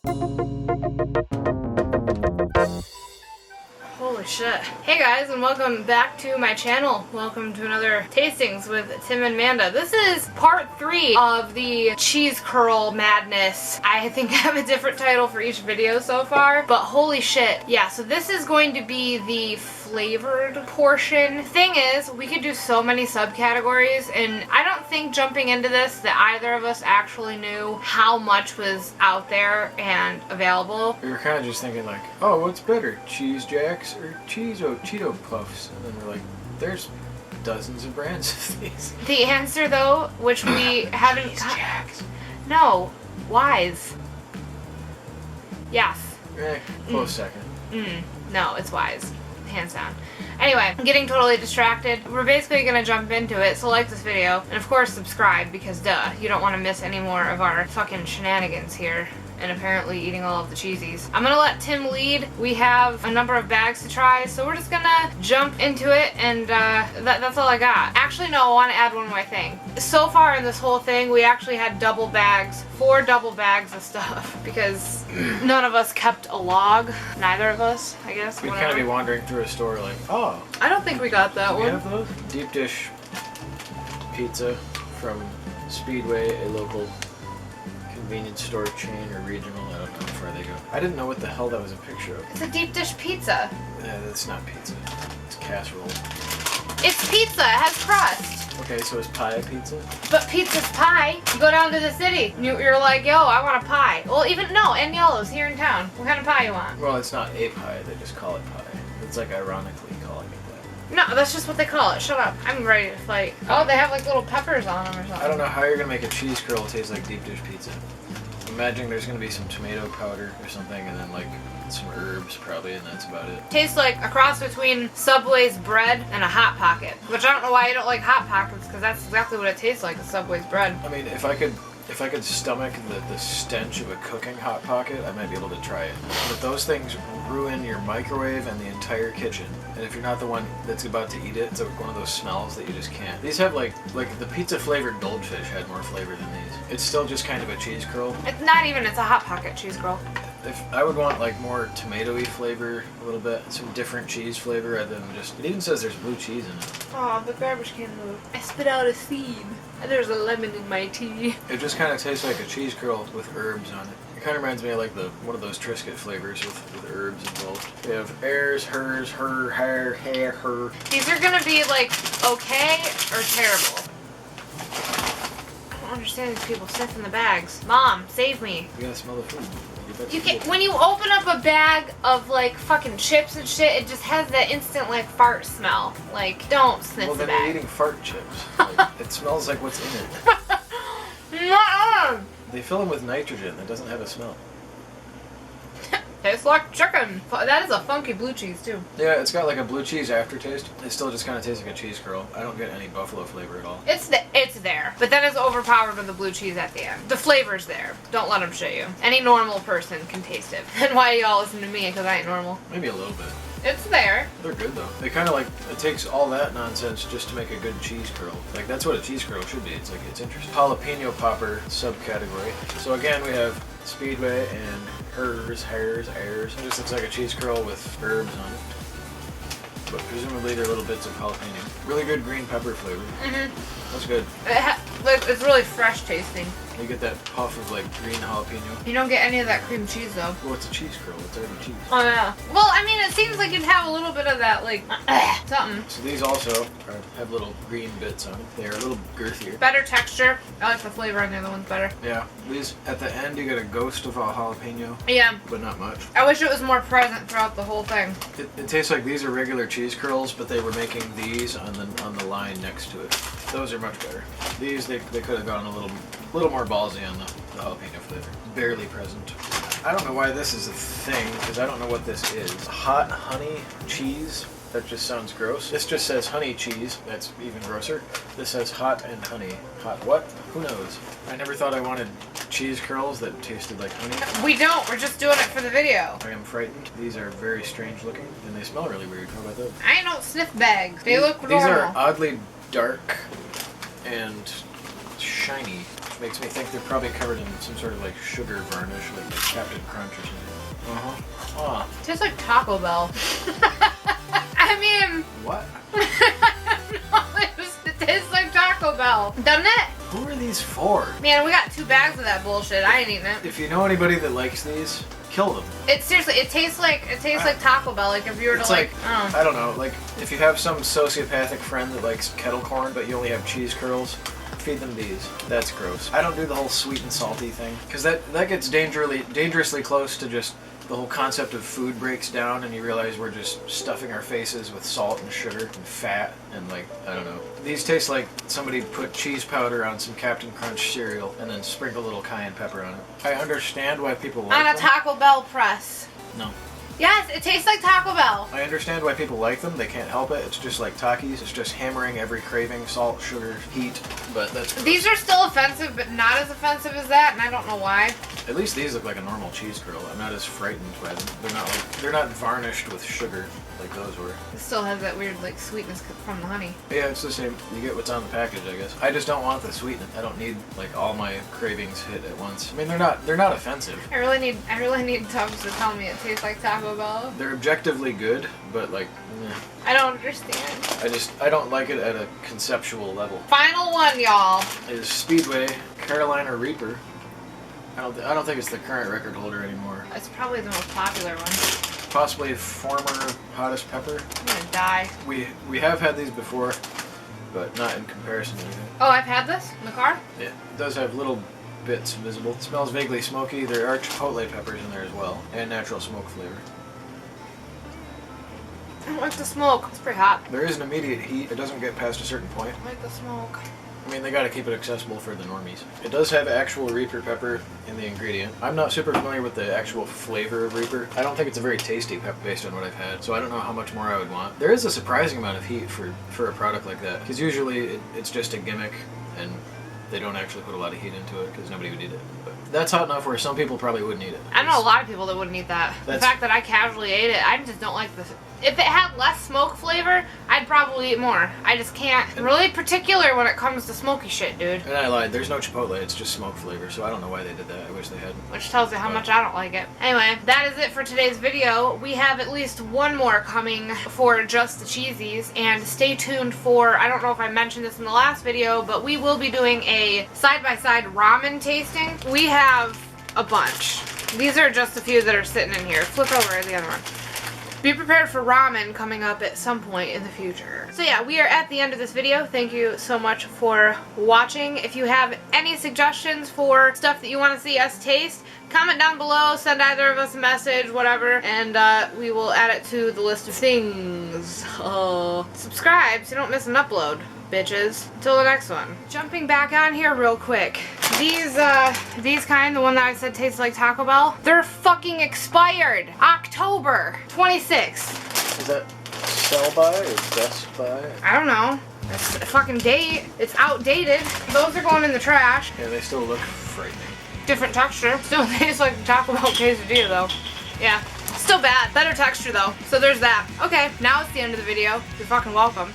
Holy shit. Hey guys, and welcome back to my channel. Welcome to another Tastings with Tim and Manda. This is part 3 of the cheese curl madness. I think I have a different title for each video so far, but holy shit. Yeah, so this is going to be the flavored portion. Thing is, we could do so many subcategories, and I don't think jumping into this that either of us actually knew how much was out there and available. We were kind of just thinking like, oh, what's better, Cheese Jacks or Cheeto Puffs? And then we're like, there's dozens of brands of these. The answer though, which we haven't Cheese Jacks. No, Wise. Yes. Close second. No, it's Wise. Hands down. Anyway, I'm getting totally distracted. We're basically gonna jump into it, so like this video, and of course subscribe, because duh, you don't want to miss any more of our fucking shenanigans here. And apparently eating all of the cheesies. I'm gonna let Tim lead. We have a number of bags to try, so we're just gonna jump into it, and that's all I got. Actually, no, I want to add one more thing. So far in this whole thing, we actually had 4 double bags of stuff, because none of us kept a log. Neither of us, I guess. We'd kind of be wandering through a store like, oh. I don't think we got that one. We have those? Deep dish pizza from Speedway, a local convenience store chain or regional. I don't know how far they go. I didn't know what the hell that was a picture of. It's a deep dish pizza. Yeah, that's not pizza. It's casserole. It's pizza. It has crust. Okay, so is pie a pizza? But pizza's pie. You go down to the city. You're like, yo, I want a pie. Well, even, no, Aniolo's here in town. What kind of pie you want? Well, it's not a pie. They just call it pie. It's like ironically calling it that. No, that's just what they call it. Shut up. I'm ready to fight. Oh, they have like little peppers on them or something. I don't know how you're going to make a cheese curl taste like deep dish pizza. Imagine there's going to be some tomato powder or something, and then like some herbs probably, and that's about it. Tastes like a cross between Subway's bread and a Hot Pocket. Which I don't know why you don't like Hot Pockets, because that's exactly what it tastes like, is Subway's bread. I mean, if I could stomach the stench of a cooking Hot Pocket, I might be able to try it. But those things ruin your microwave and the entire kitchen. And if you're not the one that's about to eat it, it's like one of those smells that you just can't. These have like the pizza flavored goldfish had more flavor than these. It's still just kind of a cheese curl. It's not even, it's a Hot Pocket cheese curl. If I would want like more tomatoey flavor a little bit, some different cheese flavor rather than just, it even says there's blue cheese in it. Oh, the garbage can moved. I spit out a seed. And there's a lemon in my tea. It just kind of tastes like a cheese curl with herbs on it. It kind of reminds me of like one of those Triscuit flavors with herbs involved. We have hers, hers, her, her. These are gonna be like okay or terrible. I don't understand these people sniffing the bags. Mom, save me. You gotta smell the food. You can, when you open up a bag of like fucking chips and shit, it just has that instant like fart smell. Like, don't sniff the bag. Well, then you're eating fart chips. Like, it smells like what's in it. Nuh-uh. They fill them with nitrogen that doesn't have a smell. Tastes like chicken. That is a funky blue cheese too. Yeah, it's got like a blue cheese aftertaste. It still just kind of tastes like a cheese curl. I don't get any buffalo flavor at all. It's there, but then it's overpowered with the blue cheese at the end. The flavor's there. Don't let them shit you. Any normal person can taste it. And why y'all listen to me? Because I ain't normal. Maybe a little bit. It's there. They're good though. They kind of like, it takes all that nonsense just to make a good cheese curl. Like that's what a cheese curl should be. It's like, it's interesting. Jalapeno popper subcategory. So again, we have Speedway and hers. It just looks like a cheese curl with herbs on it. But presumably they're little bits of jalapeno. Really good green pepper flavor. That's good. It's really fresh tasting. You get that puff of like green jalapeno. You don't get any of that cream cheese though. Well, it's a cheese curl. It's already cheese. Oh yeah. Well, I mean, it seems like you'd have a little bit of that like something. So these also have little green bits on them. They're a little girthier. Better texture. I like the flavor on the other ones better. Yeah. These at the end you get a ghost of a jalapeno. Yeah. But not much. I wish it was more present throughout the whole thing. It tastes like these are regular cheese curls, but they were making these on the line next to it. Those are much better. These they could have gone a little more ballsy on the jalapeno flavor. Barely present. I don't know why this is a thing, because I don't know what this is. Hot honey cheese. That just sounds gross. This just says honey cheese. That's even grosser. This says hot and honey. Hot what? Who knows? I never thought I wanted cheese curls that tasted like honey. We don't. We're just doing it for the video. I am frightened. These are very strange looking, and they smell really weird. How about those? I don't sniff bags. They look normal. These are oddly dark and shiny, which Makes me think they're probably covered in some sort of like sugar varnish, like Captain Crunch or something. Tastes like Taco Bell. I mean... What? It tastes like Taco Bell. Doesn't it? Who are these for? Man, we got 2 bags of that bullshit. I ain't eating it. If you know anybody that likes these, kill them. It seriously, it tastes like Taco Bell. Like if you were to like I don't know, like if you have some sociopathic friend that likes kettle corn but you only have cheese curls, feed them these. That's gross. I don't do the whole sweet and salty thing because that gets dangerously close to just the whole concept of food breaks down and you realize we're just stuffing our faces with salt and sugar and fat and like, I don't know. These taste like somebody put cheese powder on some Captain Crunch cereal and then sprinkled a little cayenne pepper on it. I understand why people like them. On a Taco Bell press. No. Yes, it tastes like Taco Bell. I understand why people like them. They can't help it. It's just like Takis. It's just hammering every craving, salt, sugar, heat. But that's gross. These are still offensive, but not as offensive as that, and I don't know why. At least these look like a normal cheese curl. I'm not as frightened by them. They're not varnished with sugar like those were. It still has that weird like sweetness from the honey. Yeah, it's the same. You get what's on the package, I guess. I just don't want the sweetness. I don't need like all my cravings hit at once. I mean, they're not offensive. I really need Tubbs to tell me it tastes like Taco Bell. They're objectively good, but like, I don't understand. I don't like it at a conceptual level. Final one, y'all. Is Speedway Carolina Reaper. I don't think it's the current record holder anymore. It's probably the most popular one. Possibly former hottest pepper. I'm gonna die. We have had these before, but not in comparison to anything. Oh, I've had this in the car? Yeah, it does have little bits visible. It smells vaguely smoky. There are chipotle peppers in there as well, and natural smoke flavor. I don't like the smoke. It's pretty hot. There is an immediate heat. It doesn't get past a certain point. I like the smoke. I mean, they gotta keep it accessible for the normies. It does have actual Reaper pepper in the ingredient. I'm not super familiar with the actual flavor of Reaper. I don't think it's a very tasty pepper based on what I've had, so I don't know how much more I would want. There is a surprising amount of heat for a product like that, because usually it's just a gimmick and they don't actually put a lot of heat into it because nobody would eat it. But that's hot enough where some people probably wouldn't eat it. I know a lot of people that wouldn't eat that. The fact that I casually ate it, I just don't like this. If it had less smoke flavor, I'd probably eat more. I just can't. I'm really particular when it comes to smoky shit, dude. And I lied. There's no chipotle. It's just smoke flavor, so I don't know why they did that. I wish they hadn't. Which tells you how much I don't like it. Anyway, that is it for today's video. We have at least one more coming for just the cheesies, and stay tuned for, I don't know if I mentioned this in the last video, but we will be doing a side-by-side ramen tasting. We have a bunch. These are just a few that are sitting in here. Flip over the other one. Be prepared for ramen coming up at some point in the future. So yeah, we are at the end of this video. Thank you so much for watching. If you have any suggestions for stuff that you want to see us taste, comment down below, send either of us a message, whatever, and we will add it to the list of things. Subscribe so you don't miss an upload, bitches. Until the next one. Jumping back on here real quick. These kind, the one that I said tastes like Taco Bell, they're fucking expired. October 26th. Is that sell by or best by? I don't know. It's a fucking date. It's outdated. Those are going in the trash. Yeah, they still look frightening. Different texture. Still tastes like Taco Bell quesadilla though. Yeah. Still bad. Better texture though. So there's that. Okay, now it's the end of the video. You're fucking welcome.